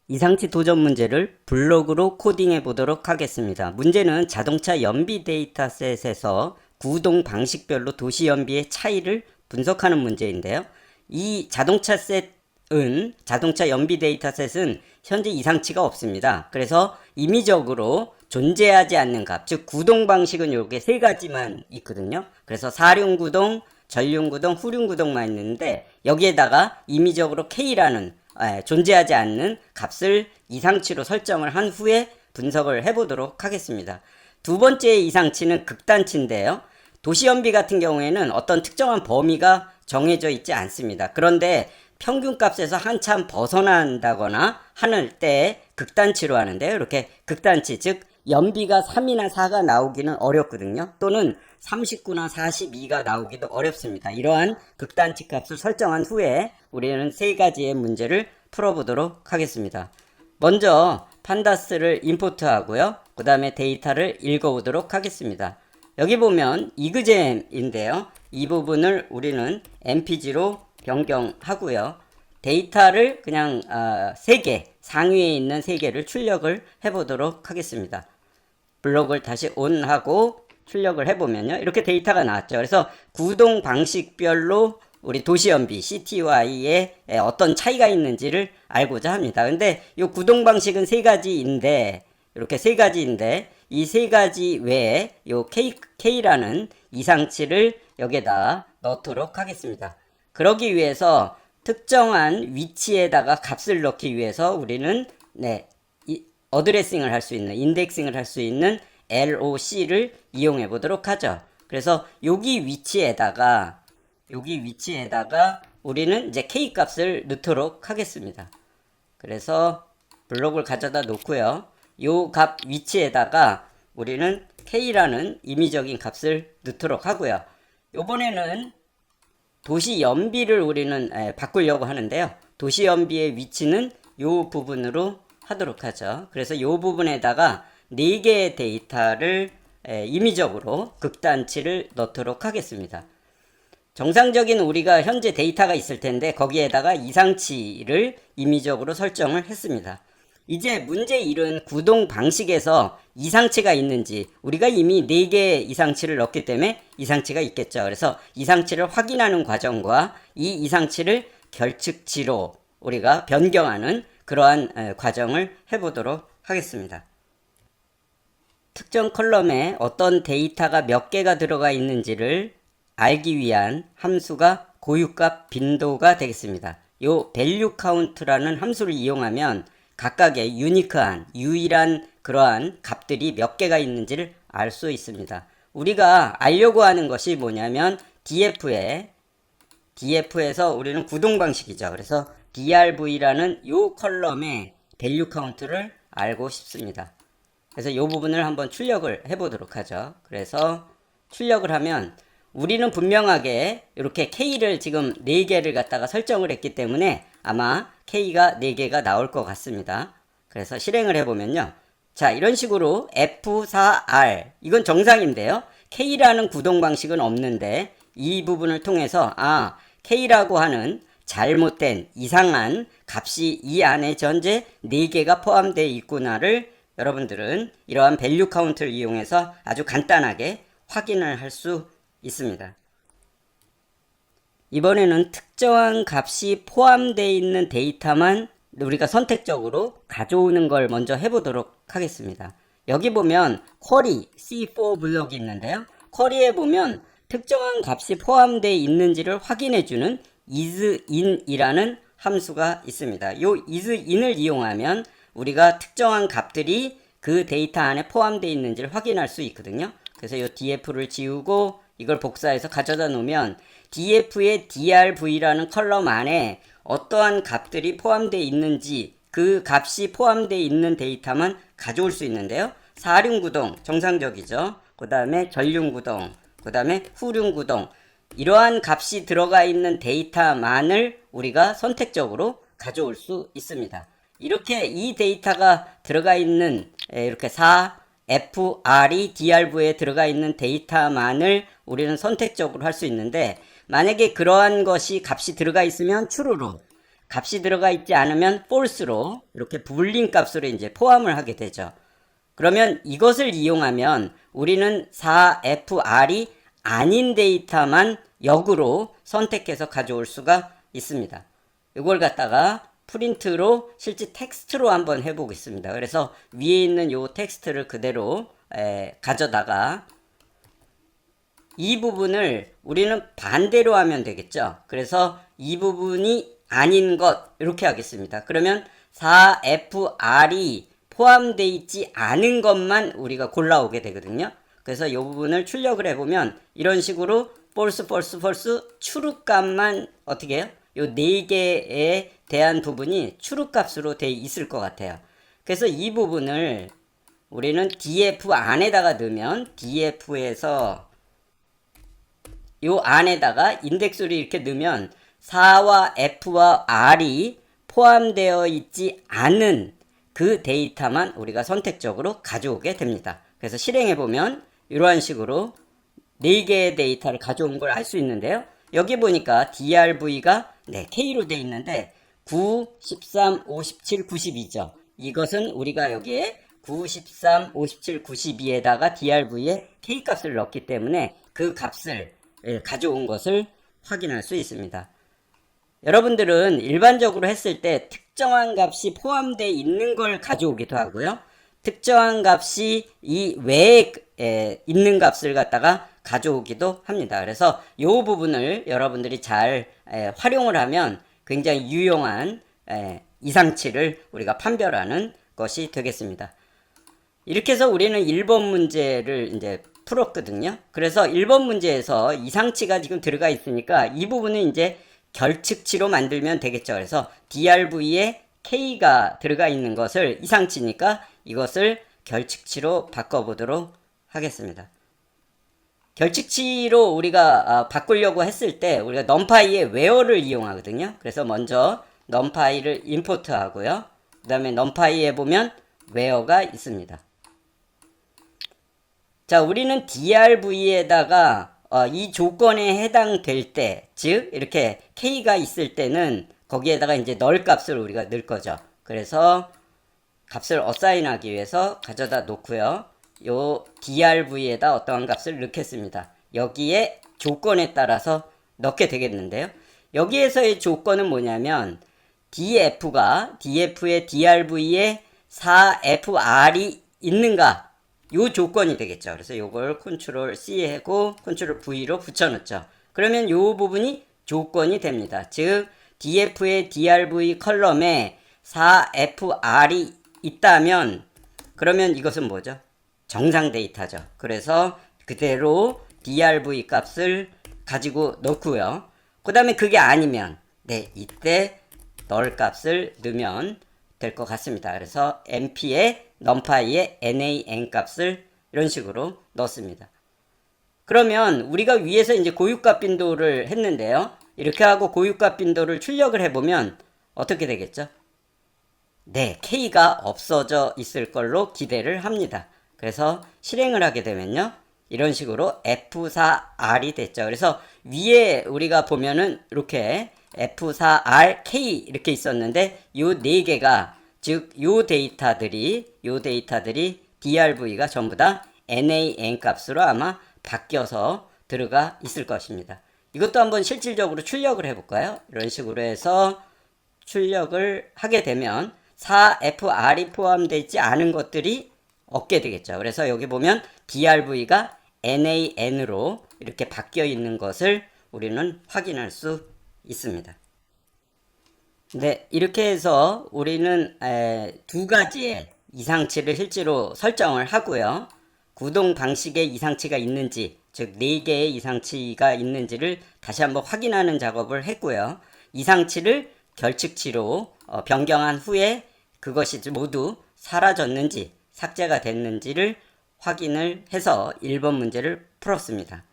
이상치 도전 문제를 블록으로 코딩해 보도록 하겠습니다. 문제는 자동차 연비 데이터셋에서 구동 방식별로 도시 연비의 차이를 분석하는 문제인데요. 이 자동차 연비 데이터셋은 현재 이상치가 없습니다. 그래서 임의적으로 존재하지 않는 값, 즉 구동 방식은 이렇게 세 가지만 있거든요. 그래서 사륜구동, 전륜구동, 후륜구동만 있는데 여기에다가 임의적으로 K라는 존재하지 않는 값을 이상치로 설정을 한 후에 분석을 해보도록 하겠습니다. 두 번째 이상치는 극단치인데요. 도시연비 같은 경우에는 어떤 특정한 범위가 정해져 있지 않습니다. 그런데 평균값에서 한참 벗어난다거나 하는 때 극단치로 하는데요. 이렇게 극단치, 즉 연비가 3이나 4가 나오기는 어렵거든요. 또는 39나 42가 나오기도 어렵습니다. 이러한 극단치 값을 설정한 후에 우리는 세 가지의 문제를 풀어보도록 하겠습니다. 먼저 판다스를 임포트 하고요. 그 다음에 데이터를 읽어보도록 하겠습니다. 여기 보면 이그잼인데요. 이 부분을 우리는 mpg로 변경하고요. 데이터를 그냥 3개, 상위에 있는 3개를 출력을 해보도록 하겠습니다. 블록을 다시 ON하고 출력을 해보면요. 이렇게 데이터가 나왔죠. 그래서 구동 방식별로 우리 도시연비 CTY에 어떤 차이가 있는지를 알고자 합니다. 근데 이 구동 방식은 세 가지인데, 이렇게 세 가지인데, 이 세 가지 외에 요 K라는 이상치를 여기에다 넣도록 하겠습니다. 그러기 위해서 특정한 위치에다가 값을 넣기 위해서 우리는 어드레싱을 할 수 있는, 인덱싱을 할 수 있는 LOC를 이용해 보도록 하죠. 그래서 여기 위치에다가 우리는 이제 K 값을 넣도록 하겠습니다. 그래서 블록을 가져다 놓고요. 요 값 위치에다가 우리는 K라는 임의적인 값을 넣도록 하고요. 요번에는 도시 연비를 우리는 바꾸려고 하는데요. 도시 연비의 위치는 요 부분으로 하도록 하죠. 그래서 요 부분에다가 4개의 데이터를 임의적으로 극단치를 넣도록 하겠습니다. 정상적인 우리가 현재 데이터가 있을 텐데 거기에다가 이상치를 임의적으로 설정을 했습니다. 이제 문제 1은 구동 방식에서 이상치가 있는지, 우리가 이미 4개의 이상치를 넣기 때문에 이상치가 있겠죠. 그래서 이상치를 확인하는 과정과 이 이상치를 결측치로 우리가 변경하는 그러한 과정을 해보도록 하겠습니다. 특정 컬럼에 어떤 데이터가 몇 개가 들어가 있는지를 알기 위한 함수가 고유값 빈도가 되겠습니다. 요 value count라는 함수를 이용하면 각각의 유니크한, 유일한 그러한 값들이 몇 개가 있는지를 알 수 있습니다. 우리가 알려고 하는 것이 뭐냐면 DF에서 우리는 구동 방식이죠. 그래서 drv라는 요 컬럼의 value count를 알고 싶습니다. 그래서 이 부분을 한번 출력을 해보도록 하죠. 그래서 출력을 하면 우리는 분명하게 이렇게 K를 지금 4개를 갖다가 설정을 했기 때문에 아마 K가 4개가 나올 것 같습니다. 그래서 실행을 해보면요. 자, 이런 식으로 F4R, 이건 정상인데요. K라는 구동 방식은 없는데 이 부분을 통해서 K라고 하는 잘못된 이상한 값이 이 안에 전체 4개가 포함되어 있구나를 여러분들은 이러한 value count를 이용해서 아주 간단하게 확인을 할 수 있습니다. 이번에는 특정한 값이 포함되어 있는 데이터만 우리가 선택적으로 가져오는 걸 먼저 해보도록 하겠습니다. 여기 보면 쿼리 C4 블록이 있는데요. 쿼리에 보면 특정한 값이 포함되어 있는지를 확인해주는 isIn이라는 함수가 있습니다. 요 isIn을 이용하면 우리가 특정한 값들이 그 데이터 안에 포함되어 있는지를 확인할 수 있거든요. 그래서 요 df를 지우고 이걸 복사해서 가져다 놓으면 df의 drv라는 컬럼 안에 어떠한 값들이 포함되어 있는지 그 값이 포함되어 있는 데이터만 가져올 수 있는데요. 사륜구동 정상적이죠. 그 다음에 전륜구동, 그 다음에 후륜구동, 이러한 값이 들어가 있는 데이터만을 우리가 선택적으로 가져올 수 있습니다. 이렇게 이 데이터가 들어가 있는 이렇게 4, fr이 dr부에 들어가 있는 데이터만을 우리는 선택적으로 할 수 있는데, 만약에 그러한 것이 값이 들어가 있으면 true로, 값이 들어가 있지 않으면 false로 이렇게 불린 값으로 이제 포함을 하게 되죠. 그러면 이것을 이용하면 우리는 4fr이 아닌 데이터만 역으로 선택해서 가져올 수가 있습니다. 이걸 갖다가 프린트로 실제 텍스트로 한번 해보겠습니다. 그래서 위에 있는 요 텍스트를 그대로 가져다가 이 부분을 우리는 반대로 하면 되겠죠. 그래서 이 부분이 아닌 것 이렇게 하겠습니다. 그러면 4fr이 포함되어 있지 않은 것만 우리가 골라오게 되거든요. 그래서 이 부분을 출력을 해보면 이런 식으로 false, false, false, true 값만 어떻게 해요? 요 4개에 대한 부분이 true 값으로 되어 있을 것 같아요. 그래서 이 부분을 우리는 df 안에다가 넣으면 df에서 요 안에다가 인덱스를 이렇게 넣으면 4와 f와 r이 포함되어 있지 않은 그 데이터만 우리가 선택적으로 가져오게 됩니다. 그래서 실행해보면 이러한 식으로 4개의 데이터를 가져온 걸 알 수 있는데요. 여기 보니까 drv가 K로 되어 있는데 9, 13, 57, 92죠. 이것은 우리가 여기에 9, 13, 57, 92에다가 drv에 K값을 넣었기 때문에 그 값을 가져온 것을 확인할 수 있습니다. 여러분들은 일반적으로 했을 때 특정한 값이 포함되어 있는 걸 가져오기도 하고요. 특정한 값이 이 외에 있는 값을 갖다가 가져오기도 합니다. 그래서 이 부분을 여러분들이 잘 활용을 하면 굉장히 유용한 이상치를 우리가 판별하는 것이 되겠습니다. 이렇게 해서 우리는 1번 문제를 이제 풀었거든요. 그래서 1번 문제에서 이상치가 지금 들어가 있으니까 이 부분은 이제 결측치로 만들면 되겠죠. 그래서 drv에 k가 들어가 있는 것을 이상치니까 이것을 결측치로 바꿔보도록 하겠습니다. 결측치로 우리가 바꾸려고 했을 때 우리가 numpy의 where를 이용하거든요. 그래서 먼저 numpy를 임포트 하고요. 그 다음에 numpy에 보면 where가 있습니다. 자, 우리는 drv에다가 이 조건에 해당될 때, 즉 이렇게 k가 있을 때는 거기에다가 이제 null 값을 우리가 넣을 거죠. 그래서 값을 어사인하기 위해서 가져다 놓고요. 요 drv에다 어떠한 값을 넣겠습니다. 여기에 조건에 따라서 넣게 되겠는데요. 여기에서의 조건은 뭐냐면 df의 drv에 4fr이 있는가, 요 조건이 되겠죠. 그래서 요걸 컨트롤 C 하고 컨트롤 V로 붙여넣죠. 그러면 요 부분이 조건이 됩니다. 즉 df의 drv 컬럼에 4fr이 있다면 그러면 이것은 뭐죠? 정상 데이터죠. 그래서 그대로 drv 값을 가지고 넣고요. 그 다음에 그게 아니면 이때 null 값을 넣으면 될 것 같습니다. 그래서 np에 numpy에 nan 값을 이런 식으로 넣습니다. 그러면 우리가 위에서 이제 고유값 빈도를 했는데요. 이렇게 하고 고유값 빈도를 출력을 해보면 어떻게 되겠죠? K가 없어져 있을 걸로 기대를 합니다. 그래서 실행을 하게 되면요. 이런 식으로 F4R이 됐죠. 그래서 위에 우리가 보면은 이렇게 F4RK 이렇게 있었는데 요 4개가 즉 요 데이터들이 DRV가 전부 다 NAN 값으로 아마 바뀌어서 들어가 있을 것입니다. 이것도 한번 실질적으로 출력을 해볼까요? 이런 식으로 해서 출력을 하게 되면 4FR이 포함되어 있지 않은 것들이 없게 되겠죠. 그래서 여기 보면 DRV가 NAN으로 이렇게 바뀌어 있는 것을 우리는 확인할 수 있습니다. 네, 이렇게 해서 우리는 두 가지의 이상치를 실제로 설정을 하고요. 구동 방식의 이상치가 있는지, 즉 4개의 이상치가 있는지를 다시 한번 확인하는 작업을 했고요. 이상치를 결측치로 변경한 후에 그것이 모두 사라졌는지 삭제가 됐는지를 확인을 해서 1번 문제를 풀었습니다.